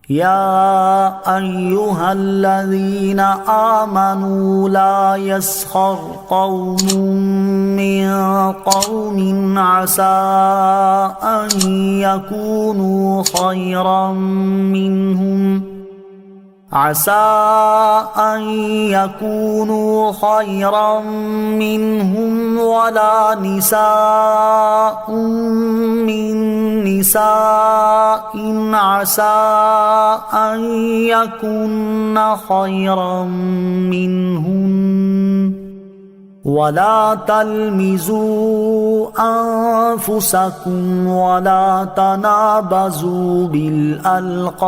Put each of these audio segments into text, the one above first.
يا أيها الذين آمنوا لا يسخر قوم من قوم عسى أن يكونوا خيرا منهم ولا نساء من نساء عسى أن يكن خيرا منهن ولا تلمزوا أنفسكم ولا تنابزوا بالألقاب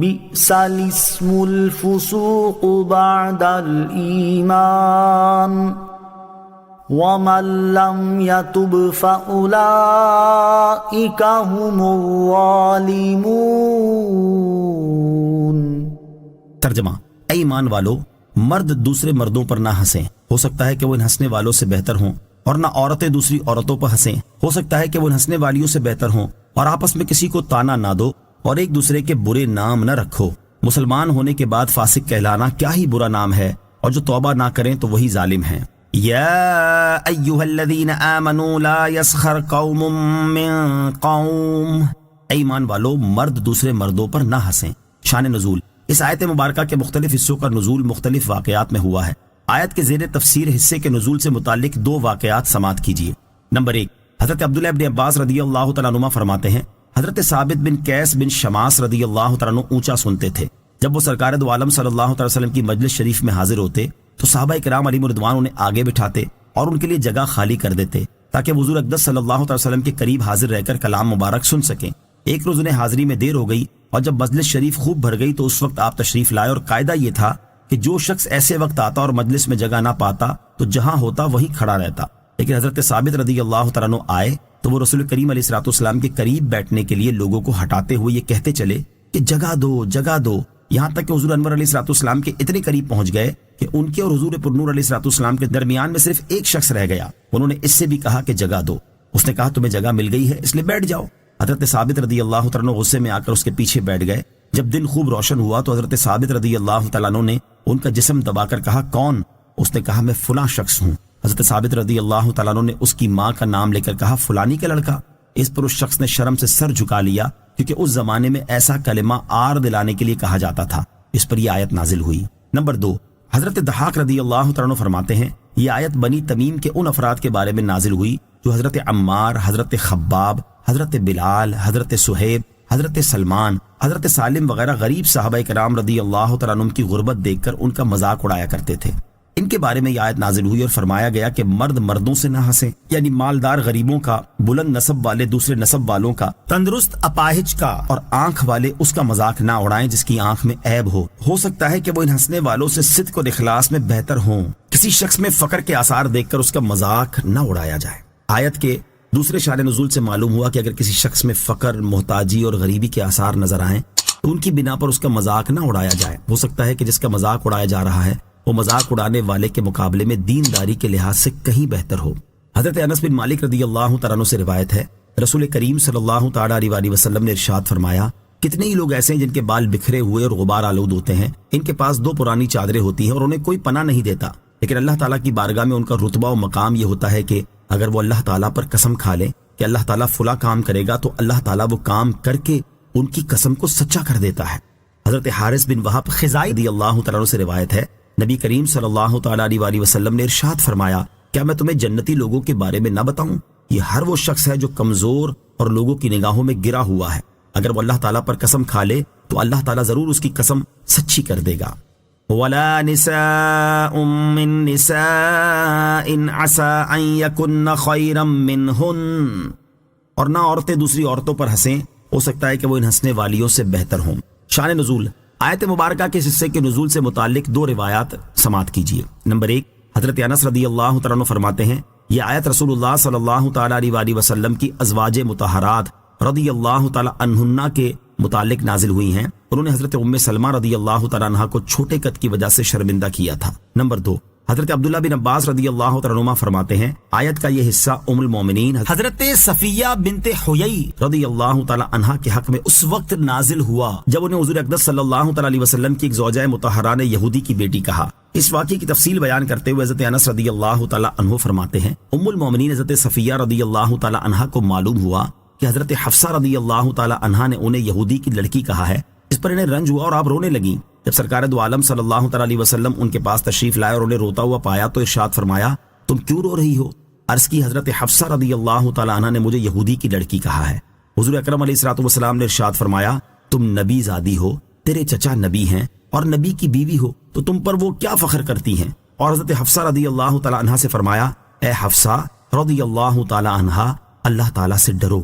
بئس الاسم الفسوق بعد الإيمان ومن لم يتب فأولئك هم الظالمون۔ ترجمہ: اے ایمان والو، مرد دوسرے مردوں پر نہ ہنسیں، ہو سکتا ہے کہ وہ ان ہنسنے والوں سے بہتر ہوں، اور نہ عورتیں دوسری عورتوں پر ہنسیں، ہو سکتا ہے کہ وہ ان ہنسنے والیوں سے بہتر ہوں، اور آپس میں کسی کو تانا نہ دو اور ایک دوسرے کے برے نام نہ رکھو۔ مسلمان ہونے کے بعد فاسق کہلانا کیا ہی برا نام ہے، اور جو توبہ نہ کریں تو وہی ظالم ہیں۔ یا ایھا الذین آمنوا لا یسخر قوم من قوم، اے ایمان والو، مرد دوسرے مردوں پر نہ ہنسیں۔ شان نزول: اس آیت مبارکہ کے مختلف حصوں کا نزول مختلف واقعات میں ہوا ہے۔ آیت کے زیر تفسیر حصے کے نزول سے متعلق دو واقعات سماعت کیجیے۔ نمبر 1، حضرت عبداللہ ابن عباس رضی اللہ تعالیٰ عنہما فرماتے ہیں، حضرت ثابت بن قیس بن شماس رضی اللہ تعالیٰ عنہ اونچا سنتے تھے، جب وہ سرکار دو عالم صلی اللہ تعالی وسلم کی مجلس شریف میں حاضر ہوتے تو صحابہ کرام علیہم رضوان انہیں آگے بٹھاتے اور ان کے لیے جگہ خالی کر دیتے تاکہ حضور اقدس صلی اللہ تعالی وسلم کے قریب حاضر رہ کر کلام مبارک سن سکیں۔ ایک روز انہیں حاضری میں دیر ہو گئی اور جب مجلس شریف خوب بھر گئی تو اس وقت آپ تشریف لائے، اور قاعدہ یہ تھا کہ جو شخص ایسے وقت آتا اور مجلس میں جگہ نہ پاتا تو جہاں ہوتا وہیں کھڑا رہتا، لیکن حضرت ثابت رضی اللہ تعالیٰ عنہ آئے تو وہ رسول کریم علیہ الصلوۃ والسلام کے قریب بیٹھنے کے لیے لوگوں کو ہٹاتے ہوئے یہ کہتے چلے کہ جگہ دو جگہ دو، یہاں تک کہ حضور انور علیہ الصلوۃ والسلام کے اتنے قریب پہنچ گئے کہ ان کے اور حضور پرنور علیہ الصلوۃ والسلام کے درمیان میں صرف ایک شخص رہ گیا۔ انہوں نے اس سے بھی کہا کہ جگہ دو، اس نے کہا تمہیں جگہ مل گئی ہے اس لیے بیٹھ جاؤ۔ حضرت ثابت رضی اللہ تعالیٰ عنہ غصے میں آ کر اس کے پیچھے بیٹھ گئے۔ جب دن خوب روشن ہوا تو حضرت ثابت رضی اللہ تعالیٰ عنہ نے ان کا جسم دبا کر کہا کون؟ اس نے کہا میں فلاں شخص ہوں۔ حضرت ثابت رضی اللہ تعالیٰ عنہ نے اس کی ماں کا نام لے کر کہا فلانی کا لڑکا۔ اس پر اس شخص نے شرم سے سر جھکا لیا، کیونکہ اس زمانے میں ایسا کلمہ آر دلانے کے لیے کہا جاتا تھا۔ اس پر یہ آیت نازل ہوئی۔ نمبر 2، حضرت ضحاک رضی اللہ تعالیٰ عنہ فرماتے ہیں یہ آیت بنی تمیم کے ان افراد کے بارے میں نازل ہوئی جو حضرت عمار، حضرت خباب، حضرت بلال، حضرت صہیب، حضرت سلمان، حضرت سالم وغیرہ غریب صحابہ کرام رضی اللہ تعالیٰ عنہ کی غربت دیکھ کر ان کا مذاق اڑایا کرتے تھے۔ ان کے بارے میں یہ آیت نازل ہوئی اور فرمایا گیا کہ مرد مردوں سے نہ ہنسیں، یعنی مالدار غریبوں کا، بلند نسب والے دوسرے نسب والوں کا، تندرست اپاہج کا، اور آنکھ والے اس کا مذاق نہ اڑائیں جس کی آنکھ میں عیب ہو سکتا ہے کہ وہ ان ہنسنے والوں سے صدق اور اخلاص میں بہتر ہوں۔ کسی شخص میں فقر کے آثار دیکھ کر اس کا مذاق نہ اڑایا جائے۔ آیت کے دوسرے شان نزول سے معلوم ہوا کہ اگر کسی شخص میں فقر، محتاجی اور غریبی کے آثار نظر آئیں تو ان کی بنا پر اس کا مذاق نہ اڑایا جائے۔ ہو سکتا ہے کہ جس کا مذاق اڑایا جا رہا ہے وہ مذاق اڑانے والے کے مقابلے میں دینداری کے لحاظ سے کہیں بہتر ہو۔ حضرت انس بن مالک رضی اللہ تعالیٰ عنہ سے روایت ہے، رسول کریم صلی اللہ تعالیٰ علیہ وسلم نے ارشاد فرمایا، کتنے ہی لوگ ایسے ہیں جن کے بال بکھرے ہوئے اور غبار آلود ہوتے ہیں، ان کے پاس 2 پرانی چادریں ہوتی ہیں اور انہیں کوئی پناہ نہیں دیتا، لیکن اللہ تعالیٰ کی بارگاہ میں ان کا رتبہ و مقام یہ ہوتا ہے کہ اگر وہ اللہ تعالیٰ پر قسم کھا لیں کہ اللہ تعالیٰ فلاں کام کرے گا تو اللہ تعالیٰ وہ کام کر کے ان کی قسم کو سچا کر دیتا ہے۔ حضرت حارث بن وہب خزائی رضی اللہ تعالیٰ عنہ سے روایت ہے، نبی کریم صلی اللہ تعالیٰ علیہ وسلم نے ارشاد فرمایا، کیا میں تمہیں جنتی لوگوں کے بارے میں نہ بتاؤں؟ یہ ہر وہ شخص ہے جو کمزور اور لوگوں کی نگاہوں میں گرا ہوا ہے، اگر وہ اللہ تعالیٰ پر قسم کھا لے تو اللہ تعالیٰ ضرور اس کی قسم سچی کر دے گا۔ وَلَا نِسَاءٌ مِّن نِّسَاءٍ عَسَىٰ أَن يَكُنَّ خَيْرًا مِّنْهُنَّ، اور نہ عورتیں دوسری عورتوں پر ہنسیں، ہو سکتا ہے کہ وہ ان ہنسنے والیوں سے بہتر ہوں۔ شان نزول، آیت مبارکہ کے حصے کے نزول سے متعلق 2 روایات سماعت کیجیے۔ نمبر 1، حضرت انس رضی اللہ تعالیٰ عنہ فرماتے ہیں یہ آیت رسول اللہ صلی اللہ تعالیٰ علیہ وسلم کی ازواج مطہرات رضی اللہ تعالیٰ عنہن کے متعلق نازل ہوئی ہیں۔ انہوں نے حضرت ام سلمہ رضی اللہ تعالیٰ عنہ کو چھوٹے قد کی وجہ سے شرمندہ کیا تھا۔ نمبر 2، حضرت عبداللہ بن عباس رضی اللہ تعالیٰ عنہما فرماتے ہیں آیت کا یہ حصہ ام المومنین حضرت صفیہ بنت حیی رضی اللہ تعالیٰ عنہا کے حق میں اس وقت نازل ہوا جب انہیں حضور اقدس صلی اللہ تعالیٰ علیہ وسلم کی ایک زوجہ مطہرہ نے یہودی کی بیٹی کہا۔ اس واقعے کی تفصیل بیان کرتے ہوئے حضرت انس رضی اللہ تعالیٰ عنہ فرماتے ہیں ام المومنین حضرت صفیہ رضی اللہ تعالیٰ عنہا کو معلوم ہوا کہ حضرت حفصہ رضی اللہ تعالیٰ عنہا نے انہیں یہودی کی لڑکی کہا ہے، اس پر انہیں رنج ہوا اور آپ رونے لگیں۔ جب سرکار دو عالم صلی اللہ تعالیٰ علیہ وسلم ان کے پاس تشریف لائے اور انہیں روتا ہوا پایا تو ارشاد فرمایا تم کیوں رو رہی ہو؟ عرض کی حضرت حفصہ رضی اللہ تعالیٰ عنہ نے مجھے یہودی کی لڑکی کہا ہے۔ حضور اکرم علیہ الصلوۃ والسلام نے ارشاد فرمایا تم نبی زادی ہو، تیرے چچا نبی ہیں اور نبی کی بیوی ہو تو تم پر وہ کیا فخر کرتی ہیں؟ اور حضرت حفصہ رضی اللہ تعالیٰ عنہ سے فرمایا اے حفصہ رضی اللہ تعالیٰ عنہ اللہ تعالیٰ سے ڈرو۔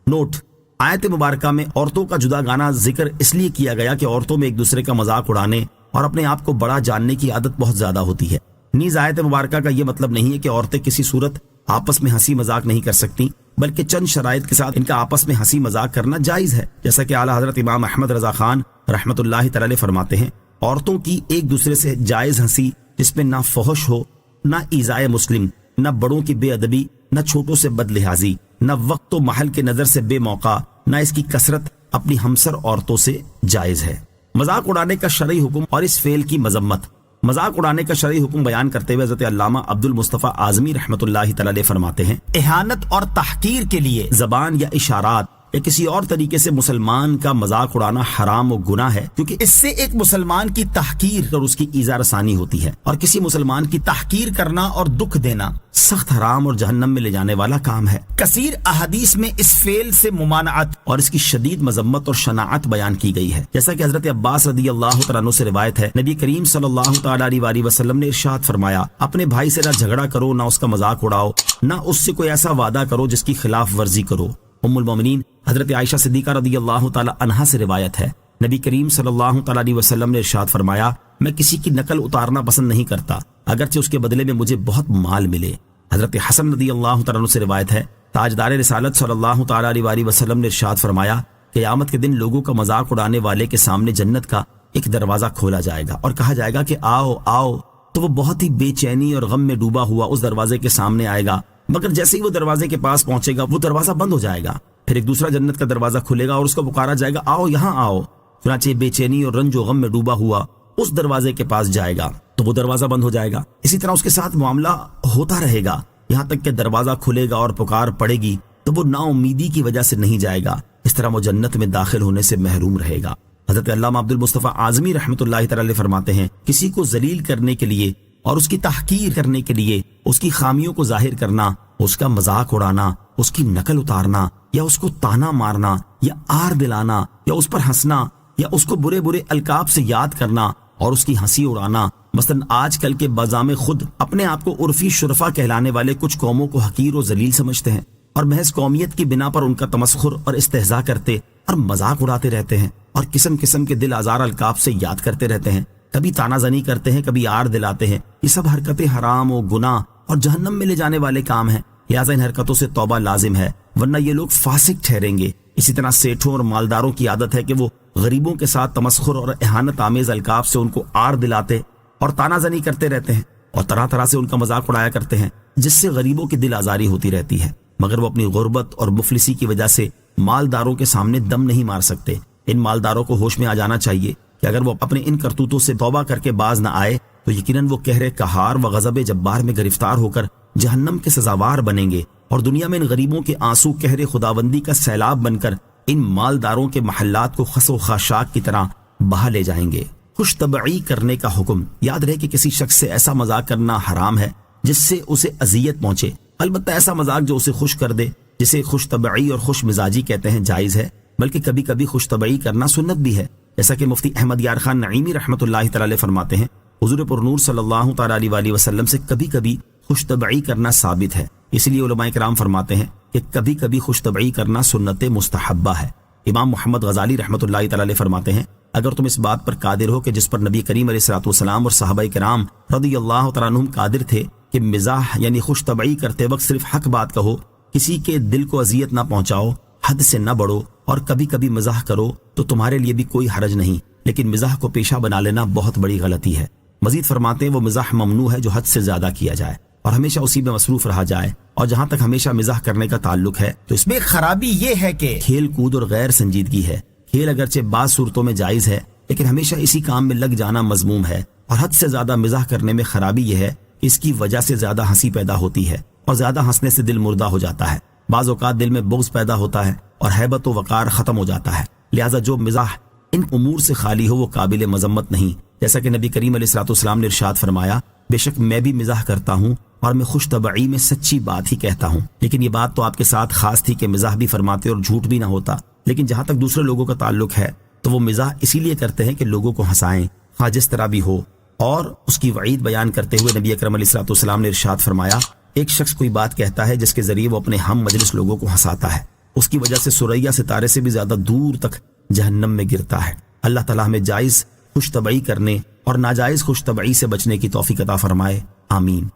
نوٹ: آیت مبارکہ میں عورتوں کا جدا گانا ذکر اس لیے کیا گیا کہ عورتوں میں ایک دوسرے کا مذاق اڑانے اور اپنے آپ کو بڑا جاننے کی عادت بہت زیادہ ہوتی ہے۔ نیز آیت مبارکہ کا یہ مطلب نہیں ہے کہ عورتیں کسی صورت آپس میں ہنسی مذاق نہیں کر سکتی، بلکہ چند شرائط کے ساتھ ان کا آپس میں ہنسی مذاق کرنا جائز ہے، جیسا کہ اعلیٰ حضرت امام احمد رضا خان رحمۃ اللہ تعالی فرماتے ہیں عورتوں کی ایک دوسرے سے جائز ہنسی جس میں نہ فحش ہو، نہ ایذائے مسلم، نہ بڑوں کی بے ادبی، نہ چھوٹوں سے بد لحاظی، نہ وقت و محل کے نظر سے بے موقع، نہ اس کی کثرت اپنی ہمسر عورتوں سے جائز ہے۔ مذاق اڑانے کا شرعی حکم اور اس فعل کی مذمت۔ مذاق اڑانے کا شرعی حکم بیان کرتے ہوئے حضرت علامہ عبد المصطفیٰ اعظمی رحمۃ اللہ تعالی فرماتے ہیں اہانت اور تحقیر کے لیے زبان یا اشارات یا کسی اور طریقے سے مسلمان کا مذاق اڑانا حرام و گناہ ہے، کیونکہ اس سے ایک مسلمان کی تحقیر اور اس کی ایذا رسانی ہوتی ہے، اور کسی مسلمان کی تحقیر کرنا اور دکھ دینا سخت حرام اور جہنم میں لے جانے والا کام ہے۔ کثیر احادیث میں اس فعل سے ممانعت اور اس کی شدید مذمت اور شناعت بیان کی گئی ہے، جیسا کہ حضرت عباس رضی اللہ تعالیٰ عنہ سے روایت ہے نبی کریم صلی اللہ تعالیٰ علیہ وسلم نے ارشاد فرمایا اپنے بھائی سے نہ جھگڑا کرو، نہ اس کا مذاق اڑاؤ، نہ اس سے کوئی ایسا وعدہ کرو جس کی خلاف ورزی کرو۔ ام المومنین حضرت عائشہ صدیقہ رضی اللہ تعالی عنہا سے روایت ہے نبی کریم صلی اللہ تعالی علیہ وسلم نے ارشاد فرمایا میں کسی کی نقل اتارنا پسند نہیں کرتا اگرچہ اس کے بدلے میں مجھے بہت مال ملے۔ حضرت حسن رضی اللہ تعالی عنہ سے روایت ہے تاجدار رسالت صلی اللہ تعالی علیہ وسلم نے ارشاد فرمایا قیامت کے دن لوگوں کا مذاق اڑانے والے کے سامنے جنت کا ایک دروازہ کھولا جائے گا اور کہا جائے گا کہ آؤ آؤ، تو وہ بہت ہی بے چینی اور غم میں ڈوبا ہوا اس دروازے کے سامنے آئے گا، مگر جیسے ہی وہ دروازے کے پاس پہنچے گا وہ دروازہ بند ہو جائے گا، پھر ایک دوسرا جنت کا دروازہ کھلے گا اور اس کو پکارا جائے گا آؤ یہاں آؤ، چنانچہ بے چینی اور رنج و غم میں ڈوبا ہوا اس دروازے کے پاس جائے گا تو وہ دروازہ بند ہو جائے گا۔ اسی طرح اس کے ساتھ معاملہ ہوتا رہے گا یہاں تک کہ دروازہ کھلے گا اور پکار پڑے گی تو وہ نا امیدی کی وجہ سے نہیں جائے گا، اس طرح وہ جنت میں داخل ہونے سے محروم رہے گا۔ حضرت علامہ عبد المصطفیٰ اعظمی رحمۃ اللہ تعالی فرماتے ہیں کسی کو ذلیل کرنے کے لیے اور اس کی تحقیر کرنے کے لیے اس کی خامیوں کو ظاہر کرنا، اس کا مذاق اڑانا، اس کی نقل اتارنا یا اس کو تانا مارنا یا آر دلانا یا اس پر ہنسنا یا اس کو برے برے القاب سے یاد کرنا اور اس کی ہنسی اڑانا، مثلا آج کل کے بازام خود اپنے آپ کو عرفی شرفا کہلانے والے کچھ قوموں کو حقیر و ذلیل سمجھتے ہیں اور محض قومیت کی بنا پر ان کا تمسخر اور استہزاء کرتے اور مذاق اڑاتے رہتے ہیں اور قسم قسم کے دل آزار القاب سے یاد کرتے رہتے ہیں، کبھی تانا زنی کرتے ہیں، کبھی آر دلاتے ہیں۔ یہ سب حرکتیں حرام و گناہ اور جہنم میں لے جانے والے کام ہیں، لہٰذا ان حرکتوں سے توبہ لازم ہے ورنہ یہ لوگ فاسق ٹھہریں گے۔ اسی طرح سیٹھوں اور مالداروں کی عادت ہے کہ وہ غریبوں کے ساتھ تمسخر اور اہانت آمیز القاب سے ان کو آر دلاتے اور تانا زنی کرتے رہتے ہیں اور طرح طرح سے ان کا مذاق اڑایا کرتے ہیں، جس سے غریبوں کی دل آزاری ہوتی رہتی ہے، مگر وہ اپنی غربت اور مفلسی کی وجہ سے مالداروں کے سامنے دم نہیں مار سکتے۔ ان مالداروں کو ہوش میں آ جانا چاہیے کہ اگر وہ اپنے ان کرتوتوں سے توبہ کر کے باز نہ آئے تو یقیناً وہ قہر قہار و غضب جبار میں گرفتار ہو کر جہنم کے سزاوار بنیں گے اور دنیا میں ان غریبوں کے آنسو قہر خداوندی کا سیلاب بن کر ان مالداروں کے محلات کو خس و خاشاک کی طرح بہا لے جائیں گے۔ خوش طبعی کرنے کا حکم۔ یاد رہے کہ کسی شخص سے ایسا مذاق کرنا حرام ہے جس سے اسے اذیت پہنچے، البتہ ایسا مذاق جو اسے خوش کر دے جسے خوش طبعی اور خوش مزاجی کہتے ہیں جائز ہے، بلکہ کبھی کبھی خوش طبعی کرنا سنت بھی ہے، جیسا کہ مفتی احمد یار خان نعیمی رحمۃ اللہ تعالی فرماتے ہیں حضور پر نور صلی اللہ تعالی علیہ وسلم سے کبھی کبھی خوش طبعی کرنا ثابت ہے، اس لیے علماء کرام فرماتے ہیں کہ کبھی کبھی خوش طبعی کرنا سنت مستحبہ ہے۔ امام محمد غزالی رحمۃ اللہ تعالی فرماتے ہیں اگر تم اس بات پر قادر ہو کہ جس پر نبی کریم علیہ الصلوۃ والسلام اور صحابہ کرام رضی اللہ تعالیٰ عنہم قادر تھے کہ مزاح یعنی خوش طبعی کرتے وقت صرف حق بات کہو، کسی کے دل کو اذیت نہ پہنچاؤ، حد سے نہ بڑھو اور کبھی کبھی مزاح کرو تو تمہارے لیے بھی کوئی حرج نہیں، لیکن مزاح کو پیشہ بنا لینا بہت بڑی غلطی ہے۔ مزید فرماتے ہیں وہ مزاح ممنوع ہے جو حد سے زیادہ کیا جائے اور ہمیشہ اسی میں مصروف رہا جائے، اور جہاں تک ہمیشہ مزاح کرنے کا تعلق ہے تو اس میں خرابی یہ ہے کہ کھیل کود اور غیر سنجیدگی ہے۔ کھیل اگرچہ بعض صورتوں میں جائز ہے، لیکن ہمیشہ اسی کام میں لگ جانا مذموم ہے، اور حد سے زیادہ مزاح کرنے میں خرابی یہ ہے کہ اس کی وجہ سے زیادہ ہنسی پیدا ہوتی ہے، اور زیادہ ہنسنے سے دل مردہ ہو جاتا ہے۔ بعض اوقات دل میں بغض پیدا ہوتا ہے اور ہیبت و وقار ختم ہو جاتا ہے۔ لہذا جو مزاح ان امور سے خالی ہو وہ قابل مذمت نہیں، جیسا کہ نبی کریم علیہ الصلوۃ والسلام نے ارشاد فرمایا، بے شک میں بھی مزاح کرتا ہوں اور میں خوش طبعی میں سچی بات ہی کہتا ہوں۔ لیکن یہ بات تو آپ کے ساتھ خاص تھی کہ مزاح بھی فرماتے اور جھوٹ بھی نہ ہوتا، لیکن جہاں تک دوسرے لوگوں کا تعلق ہے تو وہ مزاح اسی لیے کرتے ہیں کہ لوگوں کو ہنسائیں، خواہ جس طرح بھی ہو۔ اور اس کی وعید بیان کرتے ہوئے نبی اکرم علیہ الصلوۃ والسلام نے ارشاد فرمایا، ایک شخص کوئی بات کہتا ہے جس کے ذریعے وہ اپنے ہم مجلس لوگوں کو ہنساتا ہے، اس کی وجہ سے ثریا ستارے سے بھی زیادہ دور تک جہنم میں گرتا ہے۔ اللہ تعالیٰ ہمیں جائز خوش طبعی کرنے اور ناجائز خوش طبعی سے بچنے کی توفیق عطا فرمائے، آمین۔